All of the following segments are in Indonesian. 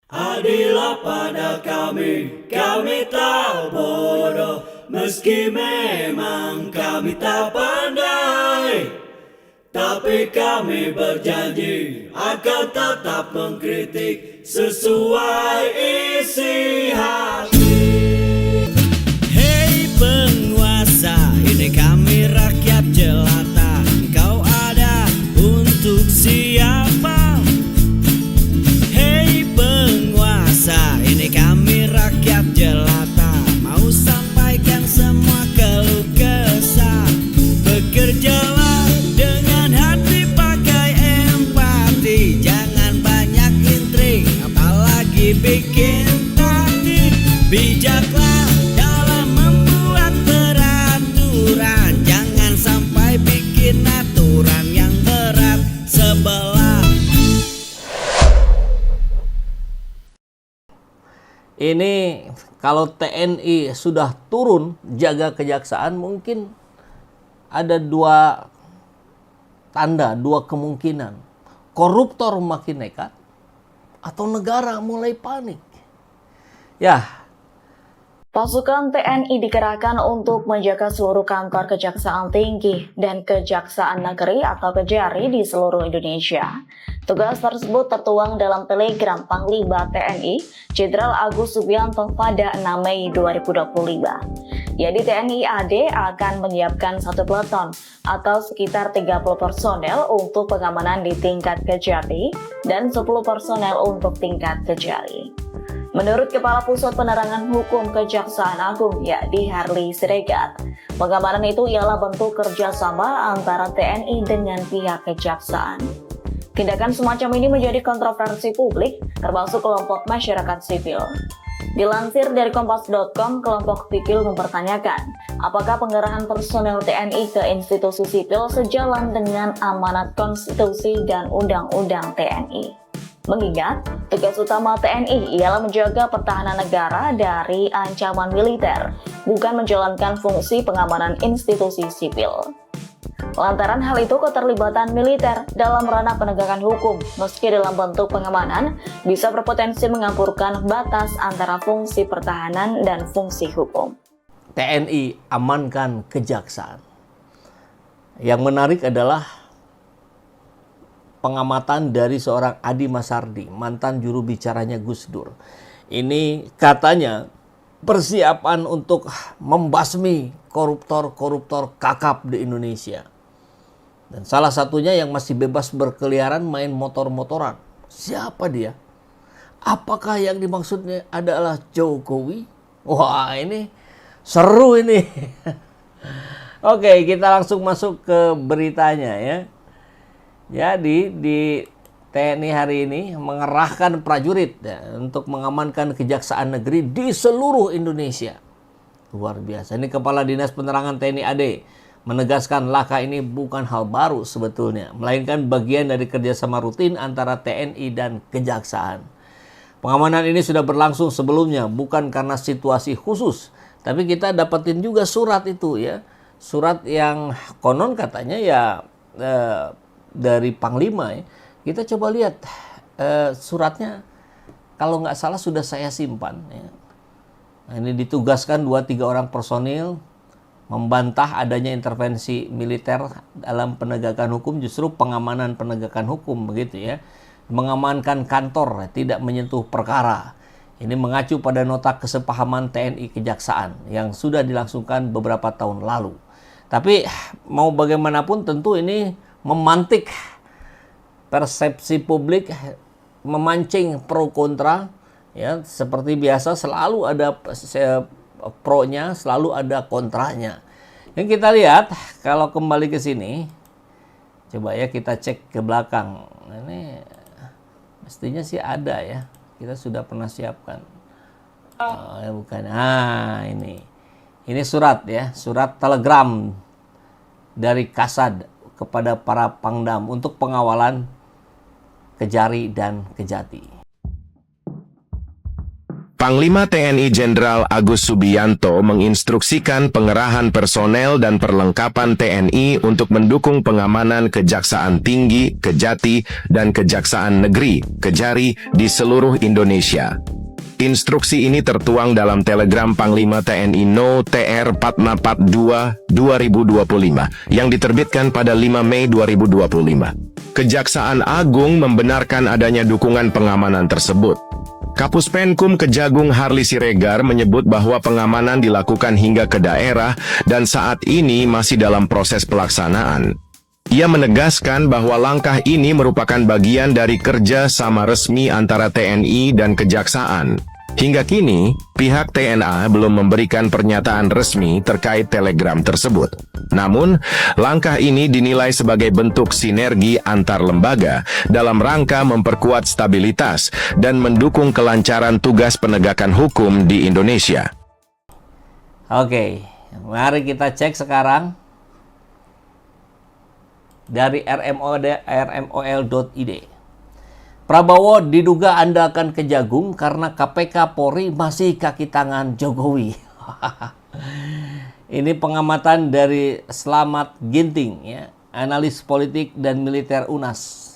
Adillah pada kami tak bodoh, meski memang kami tak pandai. Tapi kami berjanji akan tetap mengkritik sesuai isi hati. Hei penguasa, ini kami rakyat jelata. Engkau ada untuk siapa? Hei penguasa, ini kami rakyat jelata. Mau sampaikan semua keluh kesah. Bekerjalah dengan hati, pakai empati. Jangan banyak intrik, apalagi bikin taktik. Bijaklah dalam membuat peraturan. Jangan sampai bikin aturan yang berat sebelah. Ini kalau TNI sudah turun jaga kejaksaan, mungkin ada dua tanda, dua kemungkinan. Koruptor makin nekat atau negara mulai panik. Ya, Pasukan TNI dikerahkan untuk menjaga seluruh kantor Kejaksaan Tinggi dan Kejaksaan Negeri atau Kejari di seluruh Indonesia. Tugas tersebut tertuang dalam Telegram Panglima TNI Jenderal Agus Subianto pada 6 Mei 2025. Jadi TNI AD akan menyiapkan 1 peleton atau sekitar 30 personel untuk pengamanan di tingkat Kejati dan 10 personel untuk tingkat Kejari. Menurut Kepala Pusat Penerangan Hukum Kejaksaan Agung yakni Harley Siregar, pengamanan itu ialah bentuk kerjasama antara TNI dengan pihak kejaksaan. Tindakan semacam ini menjadi kontroversi publik, termasuk kelompok masyarakat sipil. Dilansir dari Kompas.com, kelompok sipil mempertanyakan apakah pengerahan personel TNI ke institusi sipil sejalan dengan amanat konstitusi dan undang-undang TNI. Mengingat, tugas utama TNI ialah menjaga pertahanan negara dari ancaman militer, bukan menjalankan fungsi pengamanan institusi sipil. Lantaran hal itu, keterlibatan militer dalam ranah penegakan hukum, meski dalam bentuk pengamanan, bisa berpotensi mengaburkan batas antara fungsi pertahanan dan fungsi hukum. TNI amankan kejaksaan. Yang menarik adalah pengamatan dari seorang Adi Masardi, mantan juru bicaranya Gus Dur. Ini katanya persiapan untuk membasmi koruptor-koruptor kakap di Indonesia. Dan salah satunya yang masih bebas berkeliaran main motor-motoran. Siapa dia? Apakah yang dimaksudnya adalah Jokowi? Wah, ini seru ini. Oke, kita langsung masuk ke beritanya ya. Jadi di TNI hari ini mengerahkan prajurit ya, untuk mengamankan kejaksaan negeri di seluruh Indonesia. Luar biasa. Ini Kepala Dinas Penerangan TNI AD menegaskan langkah ini bukan hal baru sebetulnya, melainkan bagian dari kerjasama rutin antara TNI dan kejaksaan. Pengamanan ini sudah berlangsung sebelumnya, bukan karena situasi khusus, tapi kita dapetin juga surat itu ya, surat yang konon katanya ya dari Panglima ya. Kita coba lihat suratnya, kalau nggak salah sudah saya simpan ya. Nah, ini ditugaskan 2-3 orang personil membantah adanya intervensi militer dalam penegakan hukum, justru pengamanan penegakan hukum begitu ya. Mengamankan kantor, tidak menyentuh perkara. Ini mengacu pada nota kesepahaman TNI Kejaksaan yang sudah dilangsungkan beberapa tahun lalu. Tapi mau bagaimanapun tentu ini memantik persepsi publik, memancing pro kontra ya, seperti biasa selalu ada pro-nya, selalu ada kontranya. Yang kita lihat kalau kembali ke sini, coba ya kita cek ke belakang. Ini mestinya sih ada ya, kita sudah pernah siapkan. Oh, ya bukan. Ini surat ya, surat telegram dari Kasad kepada para Pangdam untuk pengawalan Kejari dan Kejati. Panglima TNI Jenderal Agus Subianto menginstruksikan pengerahan personel dan perlengkapan TNI untuk mendukung pengamanan Kejaksaan Tinggi, Kejati, dan Kejaksaan Negeri, Kejari di seluruh Indonesia. Instruksi ini tertuang dalam Telegram Panglima TNI No TR 442 2025 yang diterbitkan pada 5 Mei 2025. Kejaksaan Agung membenarkan adanya dukungan pengamanan tersebut. Kapus Penkum Kejagung Harli Siregar menyebut bahwa pengamanan dilakukan hingga ke daerah dan saat ini masih dalam proses pelaksanaan. Ia menegaskan bahwa langkah ini merupakan bagian dari kerja sama resmi antara TNI dan Kejaksaan. Hingga kini, pihak TNA belum memberikan pernyataan resmi terkait telegram tersebut. Namun, langkah ini dinilai sebagai bentuk sinergi antar lembaga dalam rangka memperkuat stabilitas dan mendukung kelancaran tugas penegakan hukum di Indonesia. Oke, mari kita cek sekarang dari rmol.id. Prabowo diduga andakan Kejagung karena KPK Polri masih kaki tangan Jokowi. Ini pengamatan dari Slamet Ginting, ya, analis politik dan militer UNAS.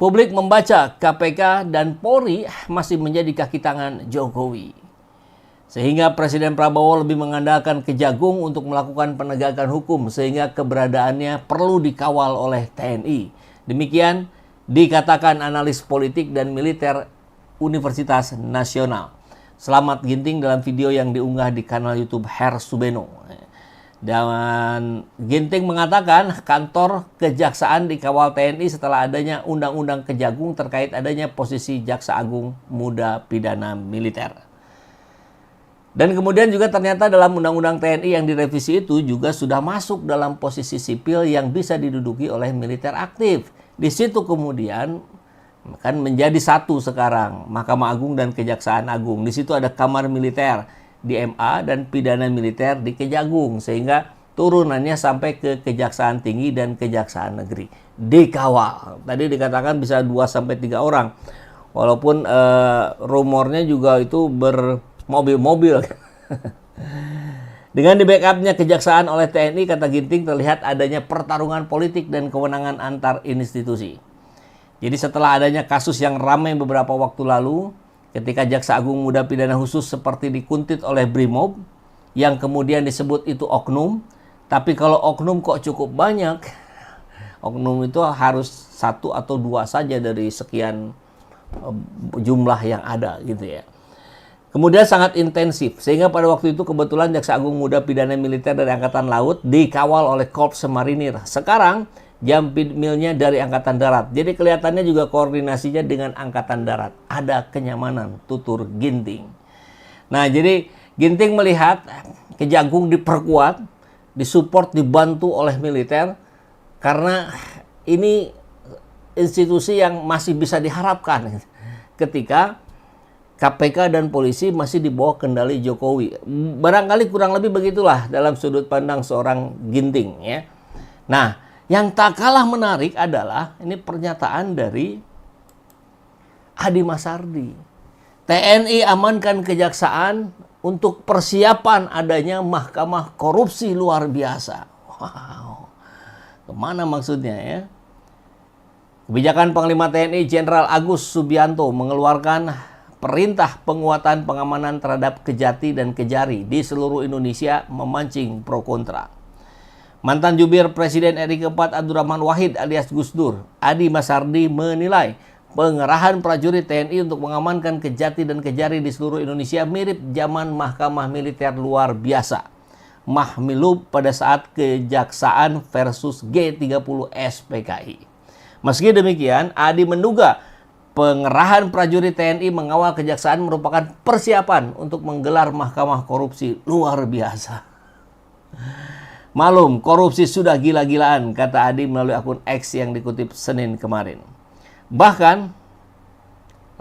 Publik membaca KPK dan Polri masih menjadi kaki tangan Jokowi. Sehingga Presiden Prabowo lebih mengandalkan Kejagung untuk melakukan penegakan hukum sehingga keberadaannya perlu dikawal oleh TNI. Demikian dikatakan analis politik dan militer Universitas Nasional Slamet Ginting dalam video yang diunggah di kanal YouTube Her Subeno. Dan Ginting mengatakan kantor kejaksaan dikawal TNI setelah adanya undang-undang Kejagung terkait adanya posisi Jaksa Agung Muda Pidana Militer. Dan kemudian juga ternyata dalam undang-undang TNI yang direvisi itu juga sudah masuk dalam posisi sipil yang bisa diduduki oleh militer aktif. Di situ kemudian kan menjadi satu sekarang Mahkamah Agung dan Kejaksaan Agung. Di situ ada kamar militer di MA dan pidana militer di Kejagung sehingga turunannya sampai ke Kejaksaan Tinggi dan Kejaksaan Negeri. Dikawal. Tadi dikatakan bisa 2 sampai 3 orang. Walaupun rumornya juga itu bermobil-mobil. Dengan di backupnya kejaksaan oleh TNI, kata Ginting, terlihat adanya pertarungan politik dan kewenangan antar institusi. Jadi setelah adanya kasus yang ramai beberapa waktu lalu, ketika Jaksa Agung Muda Pidana Khusus seperti dikuntit oleh Brimob, yang kemudian disebut itu oknum, tapi kalau oknum kok cukup banyak, oknum itu harus 1 atau 2 saja dari sekian jumlah yang ada gitu ya. Kemudian sangat intensif, sehingga pada waktu itu kebetulan Jaksa Agung Muda Pidana Militer dari Angkatan Laut dikawal oleh Korps Marinir. Sekarang Jampidmilnya dari Angkatan Darat. Jadi kelihatannya juga koordinasinya dengan Angkatan Darat. Ada kenyamanan, tutur Ginting. Nah, jadi Ginting melihat Kejagung diperkuat, disupport, dibantu oleh militer, karena ini institusi yang masih bisa diharapkan ketika KPK dan polisi masih di bawah kendali Jokowi. Barangkali kurang lebih begitulah dalam sudut pandang seorang Ginting, ya. Nah, yang tak kalah menarik adalah ini pernyataan dari Adi Masardi. TNI amankan kejaksaan untuk persiapan adanya mahkamah korupsi luar biasa. Wow. Kemana maksudnya, ya? Kebijakan Panglima TNI Jenderal Agus Subianto mengeluarkan perintah penguatan pengamanan terhadap Kejati dan Kejari di seluruh Indonesia memancing pro kontra. Mantan jubir Presiden RI keempat Abdurrahman Wahid alias Gus Dur, Adi Masardi menilai pengerahan prajurit TNI untuk mengamankan Kejati dan Kejari di seluruh Indonesia mirip zaman mahkamah militer luar biasa. Mahmilub pada saat Kejaksaan versus G30 SPKI. Meski demikian, Adi menduga pengerahan prajurit TNI mengawal kejaksaan merupakan persiapan untuk menggelar mahkamah korupsi luar biasa. Malum, korupsi sudah gila-gilaan, kata Adi melalui akun X yang dikutip Senin kemarin. Bahkan,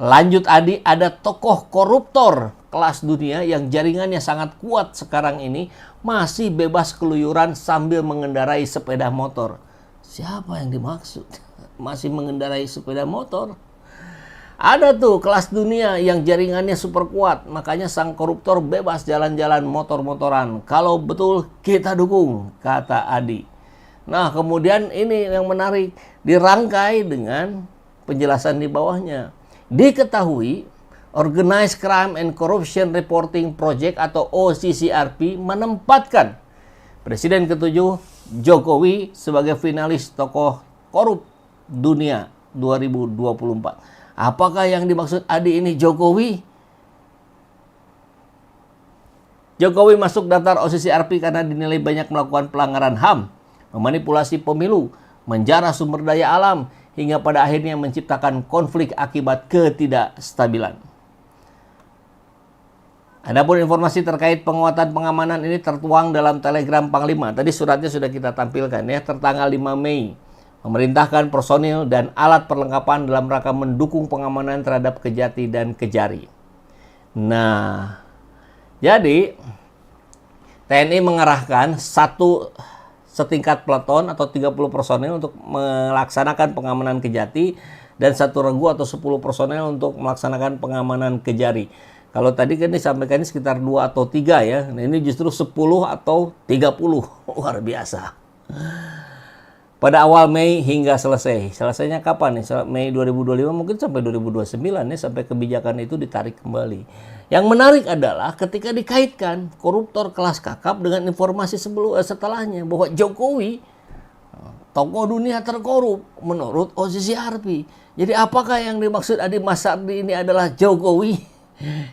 lanjut Adi, ada tokoh koruptor kelas dunia yang jaringannya sangat kuat sekarang ini masih bebas keluyuran sambil mengendarai sepeda motor. Siapa yang dimaksud? Masih mengendarai sepeda motor? Ada tuh kelas dunia yang jaringannya super kuat, makanya sang koruptor bebas jalan-jalan motor-motoran. Kalau betul kita dukung, kata Adi. Nah, kemudian ini yang menarik, dirangkai dengan penjelasan di bawahnya. Diketahui, Organized Crime and Corruption Reporting Project atau OCCRP menempatkan Presiden ke-7 Jokowi sebagai finalis tokoh korup dunia 2024. Apakah yang dimaksud Adi ini Jokowi? Jokowi masuk daftar OCCRP karena dinilai banyak melakukan pelanggaran HAM, memanipulasi pemilu, menjarah sumber daya alam, hingga pada akhirnya menciptakan konflik akibat ketidakstabilan. Adapun informasi terkait penguatan pengamanan ini tertuang dalam Telegram Panglima. Tadi suratnya sudah kita tampilkan ya, tertanggal 5 Mei. Memerintahkan personil dan alat perlengkapan dalam rangka mendukung pengamanan terhadap Kejati dan Kejari. Nah, jadi TNI mengerahkan satu setingkat peleton atau 30 personil untuk melaksanakan pengamanan Kejati dan satu regu atau 10 personil untuk melaksanakan pengamanan Kejari. Kalau tadi kan disampaikan sekitar 2 atau 3 ya. Nah, ini justru 10 atau 30. Luar biasa. Pada awal Mei hingga selesai. Selesainya kapan nih? Mei 2025 mungkin sampai 2029 nih, sampai kebijakan itu ditarik kembali. Yang menarik adalah ketika dikaitkan koruptor kelas kakap dengan informasi setelahnya bahwa Jokowi tokoh dunia terkorup menurut OCCRP. Jadi apakah yang dimaksud Adi Masardi ini adalah Jokowi?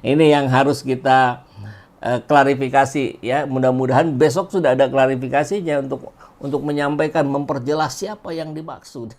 Ini yang harus kita klarifikasi ya. Mudah-mudahan besok sudah ada klarifikasinya untuk menyampaikan, memperjelas siapa yang dimaksud.